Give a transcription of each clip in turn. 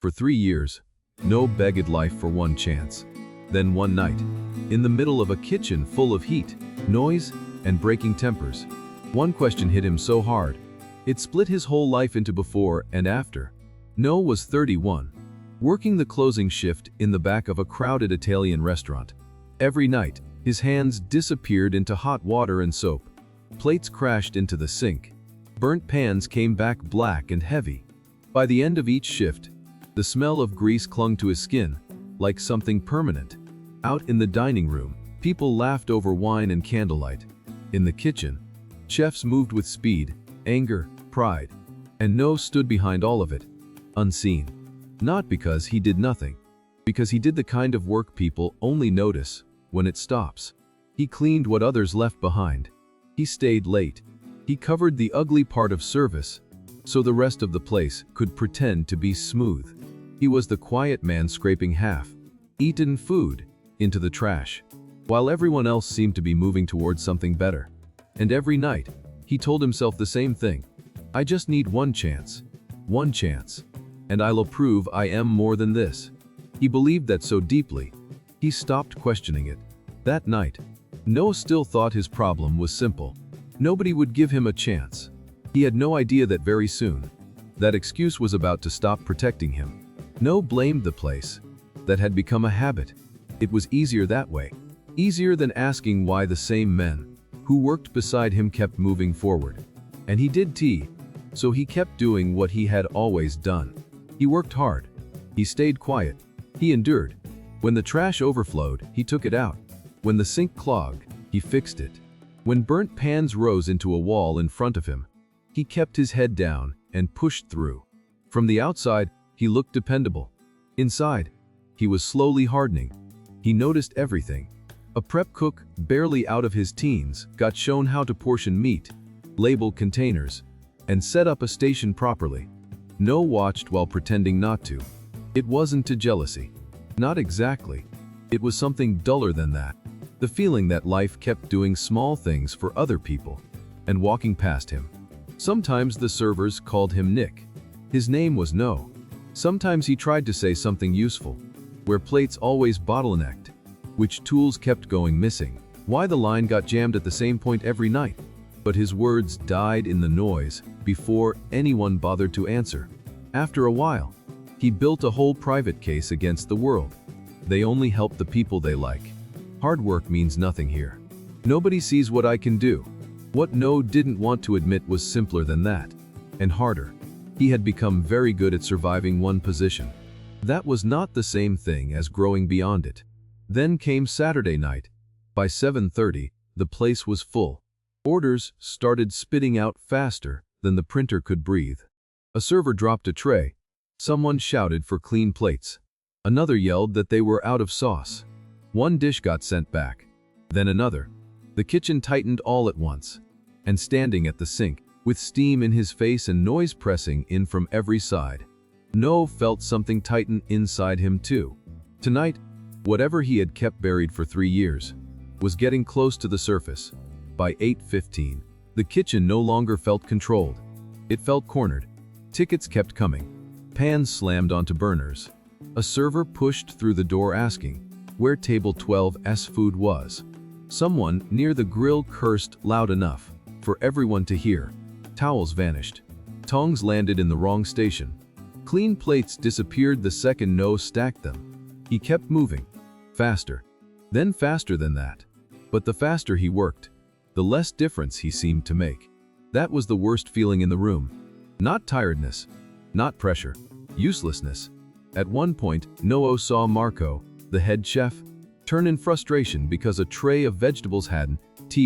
For 3 years, No begged life for one chance. Then one night, in the middle of a kitchen full of heat, noise, and breaking tempers, one question hit him so hard, it split his whole life into before and after. No was 31, working the closing shift in the back of a crowded Italian restaurant. Every night, his hands disappeared into hot water and soap. Plates crashed into the sink. Burnt pans came back black and heavy. By the end of each shift, the smell of grease clung to his skin, like something permanent. Out in the dining room, people laughed over wine and candlelight. In the kitchen, chefs moved with speed, anger, pride, and No stood behind all of it, unseen. Not because he did nothing, because he did the kind of work people only notice when it stops. He cleaned what others left behind. He stayed late. He covered the ugly part of service, so the rest of the place could pretend to be smooth. He was the quiet man scraping half-eaten food into the trash, while everyone else seemed to be moving towards something better. And every night, he told himself the same thing. I just need one chance, and I'll prove I am more than this. He believed that so deeply, he stopped questioning it. That night, No still thought his problem was simple. Nobody would give him a chance. He had no idea that very soon, that excuse was about to stop protecting him. No blamed the place. That had become a habit. It was easier that way. Easier than asking why the same men who worked beside him kept moving forward. And he did tea, so he kept doing what he had always done. He worked hard. He stayed quiet. He endured. When the trash overflowed, he took it out. When the sink clogged, he fixed it. When burnt pans rose into a wall in front of him, he kept his head down and pushed through. From the outside, he looked dependable. Inside, he was slowly hardening. He noticed everything. A prep cook, barely out of his teens, got shown how to portion meat, label containers, and set up a station properly. No watched while pretending not to. It wasn't to jealousy. Not exactly. It was something duller than that. The feeling that life kept doing small things for other people and walking past him. Sometimes the servers called him Nick. His name was No. Sometimes he tried to say something useful, where plates always bottlenecked, which tools kept going missing, why the line got jammed at the same point every night. But his words died in the noise before anyone bothered to answer. After a while, he built a whole private case against the world. They only help the people they like. Hard work means nothing here. Nobody sees what I can do. What No didn't want to admit was simpler than that, and harder. He had become very good at surviving one position. That was not the same thing as growing beyond it. Then came Saturday night. By 7:30, the place was full. Orders started spitting out faster than the printer could breathe. A server dropped a tray. Someone shouted for clean plates. Another yelled that they were out of sauce. One dish got sent back. Then another. The kitchen tightened all at once. And standing at the sink, with steam in his face and noise pressing in from every side, No felt something tighten inside him too. Tonight, whatever he had kept buried for 3 years, was getting close to the surface. By 8:15, the kitchen no longer felt controlled. It felt cornered. Tickets kept coming. Pans slammed onto burners. A server pushed through the door asking where table 12's food was. Someone near the grill cursed loud enough for everyone to hear. Towels vanished. Tongs landed in the wrong station. Clean plates disappeared the second No stacked them. He kept moving. Faster. Then faster than that. But the faster he worked, the less difference he seemed to make. That was the worst feeling in the room. Not tiredness. Not pressure. Uselessness. At one point, No saw Marco, the head chef, turn in frustration because a tray of vegetables hadn't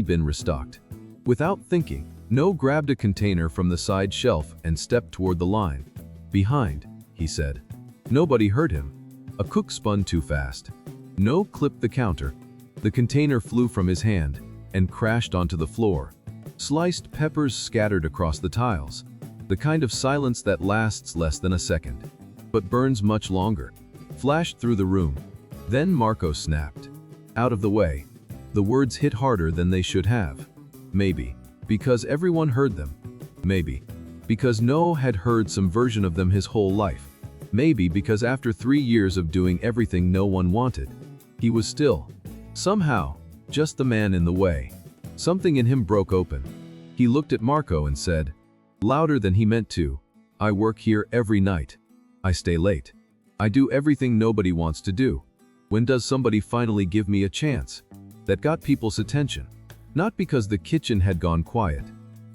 been restocked. Without thinking, No grabbed a container from the side shelf and stepped toward the line. Behind, he said. Nobody heard him. A cook spun too fast. No clipped the counter. The container flew from his hand and crashed onto the floor. Sliced peppers scattered across the tiles. The kind of silence that lasts less than a second, but burns much longer, flashed through the room. Then Marco snapped. Out of the way. The words hit harder than they should have. Maybe because everyone heard them. Maybe because No had heard some version of them his whole life. Maybe because after 3 years of doing everything no one wanted, he was still, somehow, just the man in the way. Something in him broke open. He looked at Marco and said, louder than he meant to, "I work here every night. I stay late. I do everything nobody wants to do. When does somebody finally give me a chance?" That got people's attention. Not because the kitchen had gone quiet,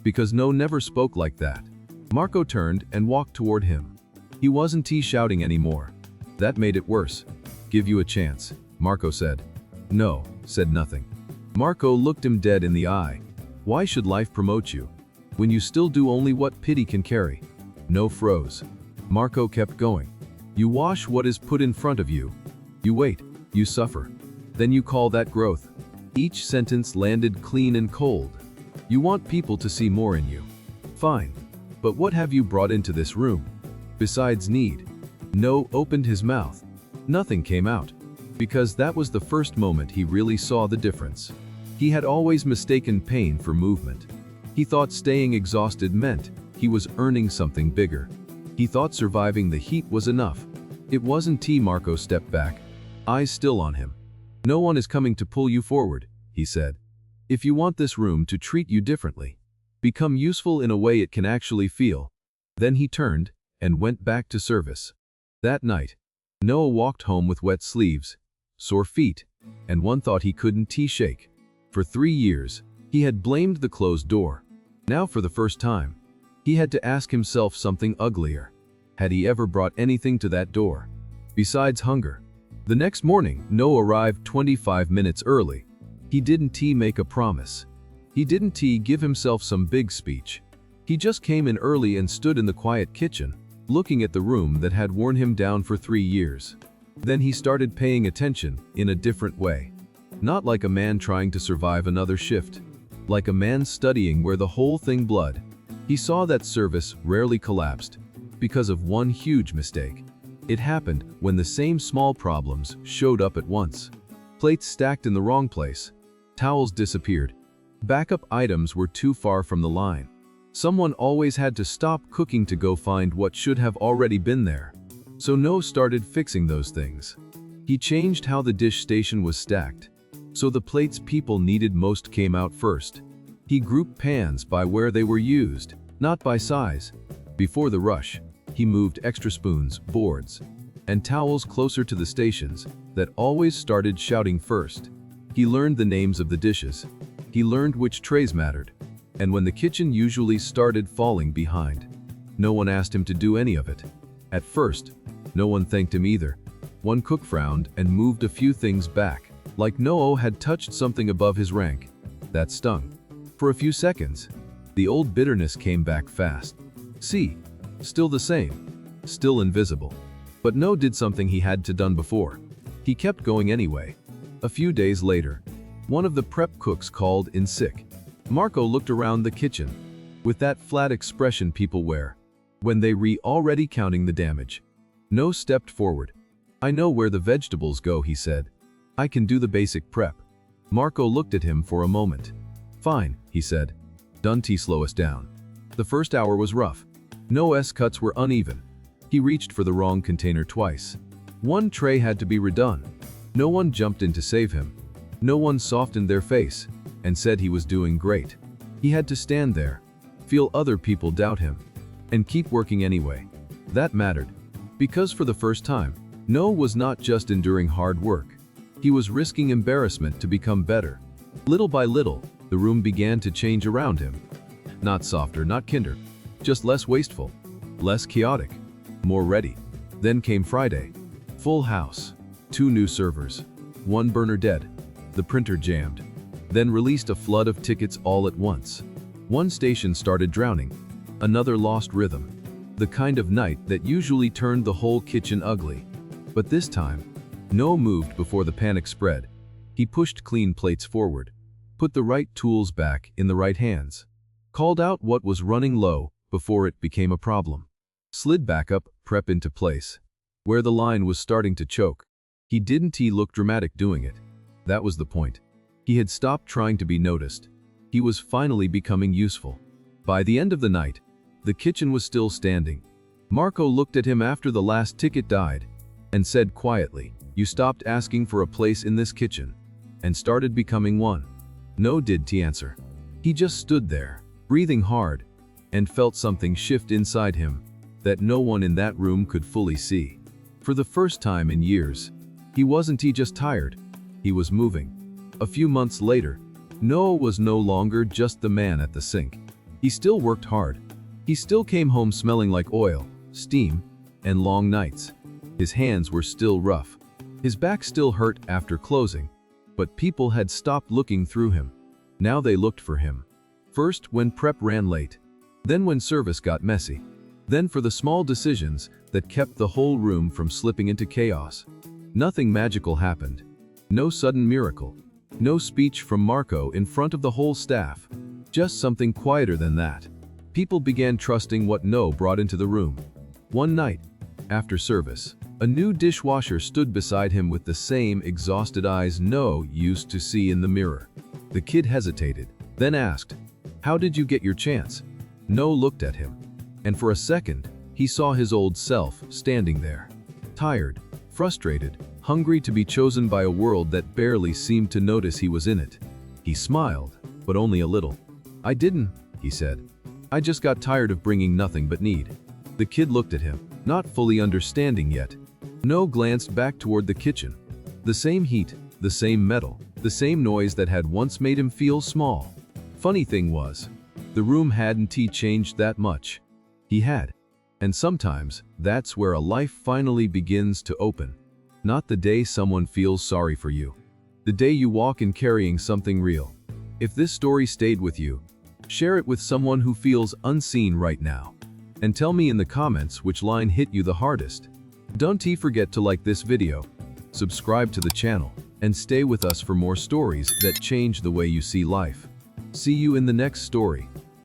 because No never spoke like that. Marco turned and walked toward him. He wasn't shouting anymore. That made it worse. "Give you a chance," Marco said. No said nothing. Marco looked him dead in the eye. "Why should life promote you, when you still do only what pity can carry?" No froze. Marco kept going. "You wash what is put in front of you. You wait, you suffer. Then you call that growth." Each sentence landed clean and cold. "You want people to see more in you. Fine. But what have you brought into this room? Besides need?" No opened his mouth. Nothing came out. Because that was the first moment he really saw the difference. He had always mistaken pain for movement. He thought staying exhausted meant he was earning something bigger. He thought surviving the heat was enough. It wasn't. Marco stepped back, eyes still on him. "No one is coming to pull you forward," he said. "If you want this room to treat you differently, become useful in a way it can actually feel." Then he turned and went back to service. That night, Noah walked home with wet sleeves, sore feet, and one thought he couldn't shake. For 3 years, he had blamed the closed door. Now for the first time, he had to ask himself something uglier. Had he ever brought anything to that door, besides hunger? The next morning, Noah arrived 25 minutes early. He didn't make a promise. He didn't give himself some big speech. He just came in early and stood in the quiet kitchen, looking at the room that had worn him down for 3 years. Then he started paying attention in a different way. Not like a man trying to survive another shift. Like a man studying where the whole thing blood. He saw that service rarely collapsed because of one huge mistake. It happened when the same small problems showed up at once. Plates stacked in the wrong place. Towels disappeared. Backup items were too far from the line. Someone always had to stop cooking to go find what should have already been there. So Noah started fixing those things. He changed how the dish station was stacked, so the plates people needed most came out first. He grouped pans by where they were used, not by size. Before the rush, he moved extra spoons, boards, and towels closer to the stations that always started shouting first. He learned the names of the dishes. He learned which trays mattered. And when the kitchen usually started falling behind, no one asked him to do any of it. At first, no one thanked him either. One cook frowned and moved a few things back, like Noah had touched something above his rank. That stung. For a few seconds, the old bitterness came back fast. See, still the same, still invisible. But Noah did something he had to done before. He kept going anyway. A few days later, one of the prep cooks called in sick. Marco looked around the kitchen, with that flat expression people wear when they already counting the damage. Noah stepped forward. "I know where the vegetables go," he said. "I can do the basic prep." Marco looked at him for a moment. "Fine," he said. "Done. Slow us down." The first hour was rough. Noah's cuts were uneven. He reached for the wrong container twice. One tray had to be redone. No one jumped in to save him. No one softened their face and said he was doing great. He had to stand there, feel other people doubt him, and keep working anyway. That mattered. Because for the first time, Noah was not just enduring hard work. He was risking embarrassment to become better. Little by little, the room began to change around him. Not softer, not kinder, just less wasteful, less chaotic, more ready. Then came Friday. Full house. 2 new servers. 1 burner dead. The printer jammed. Then released a flood of tickets all at once. One station started drowning. Another lost rhythm. The kind of night that usually turned the whole kitchen ugly. But this time, Noah moved before the panic spread. He pushed clean plates forward, put the right tools back in the right hands, called out what was running low before it became a problem, slid backup prep into place, where the line was starting to choke. He didn't look dramatic doing it. That was the point. He had stopped trying to be noticed. He was finally becoming useful. By the end of the night, the kitchen was still standing, Marco looked at him after the last ticket died and said quietly, "You stopped asking for a place in this kitchen and started becoming one." "No," did T answer. He just stood there, breathing hard, and felt something shift inside him that no one in that room could fully see. For the first time in years, he wasn't just tired, he was moving. A few months later, Noah was no longer just the man at the sink. He still worked hard. He still came home smelling like oil, steam, and long nights. His hands were still rough. His back still hurt after closing, but people had stopped looking through him. Now they looked for him. First when prep ran late, then when service got messy, then for the small decisions that kept the whole room from slipping into chaos. Nothing magical happened. No sudden miracle. No speech from Marco in front of the whole staff. Just something quieter than that. People began trusting what Noah brought into the room. One night, after service, a new dishwasher stood beside him with the same exhausted eyes Noah used to see in the mirror. The kid hesitated, then asked, "How did you get your chance?" Noah looked at him, and for a second, he saw his old self standing there. Tired, frustrated, hungry to be chosen by a world that barely seemed to notice he was in it. He smiled, but only a little. "I didn't," he said. "I just got tired of bringing nothing but need." The kid looked at him, not fully understanding yet. Noah glanced back toward the kitchen. The same heat, the same metal, the same noise that had once made him feel small. Funny thing was, the room hadn't changed that much. He had. And sometimes, that's where a life finally begins to open. Not the day someone feels sorry for you. The day you walk in carrying something real. If this story stayed with you, share it with someone who feels unseen right now. And tell me in the comments which line hit you the hardest. Don't forget to like this video, subscribe to the channel, and stay with us for more stories that change the way you see life. See you in the next story.